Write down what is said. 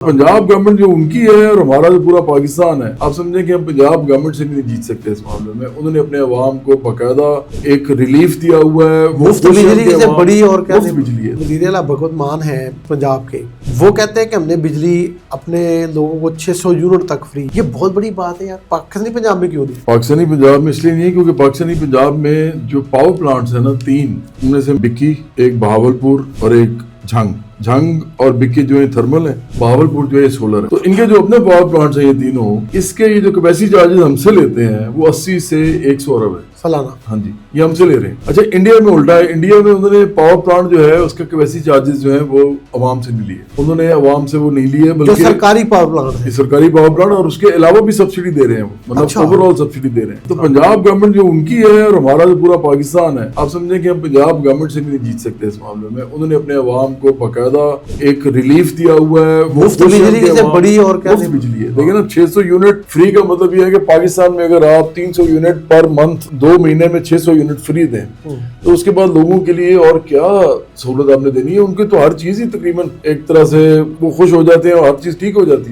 Punjab government जो उनकी है और हमारा जो पूरा पाकिस्तान है, आप समझें कि हम पंजाब गवर्नमेंट से भी नहीं जीत सकते इस मामले में। उन्होंने अपने अवाम को बाकायदा एक रिलीफ दिया हुआ है, मुफ्त बिजली से बड़ी और क्या मुफ्त बिजली है। वज़ीर आला भगवंत मान है पंजाब के, वो कहते हैं कि हमने बिजली अपने लोगों को 600 यूनिट तक फ्री। ये बहुत बड़ी बात है यार, पाकिस्तानी पंजाब में क्यों दी? पाकिस्तानी पंजाब में इसलिए नहीं है क्योंकि पाकिस्तानी पंजाब में जो पावर प्लांट्स है ना, 3, उनमें से बिक्की, एक बहावलपुर और एक झंग और बिक्की जो है थर्मल है, बहावलपुर जो है सोलर है। तो इनके जो अपने पावर प्लांट्स हैं ये तीनों, इसके ये जो कैपेसिटी चार्जेस हमसे लेते हैं वो 80 से 100 अरब है सालाना। हाँ जी, ये हमसे ले रहे हैं। अच्छा, इंडिया में उल्टा है। इंडिया में उन्होंने पावर प्लांट जो है उसका कैपेसिटी चार्जेस जो है वो अवाम से नहीं लिए, उन्होंने अवाम से वो नहीं लिए, बल्कि सरकारी पावर प्लांट है, सरकारी पावर प्लांट, और उसके अलावा भी सब्सिडी दे रहे हैं, मतलब ओवरऑल सब्सिडी दे रहे हैं। तो पंजाब गवर्नमेंट जो उनकी है और हमारा जो पूरा पाकिस्तान है, आप समझें कि हम पंजाब गवर्नमेंट से भी नहीं जीत सकते इस मामले में। उन्होंने अपने अवाम को बाकायदा एक रिलीफ दिया हुआ है, मुफ्त बिजली से बड़ी और क्या मुफ्त बिजली है। देखिए ना, 600 यूनिट फ्री का मतलब ये है कि पाकिस्तान में अगर आप 300 यूनिट पर मंथ 2 महीने में 600 यूनिट फ्री दें, तो उसके बाद लोगों के लिए और क्या सहूलत आपने देनी है। उनकी तो हर चीज ही तकरीबन एक तरह से वो खुश हो जाते हैं और हर चीज ठीक हो जाती है।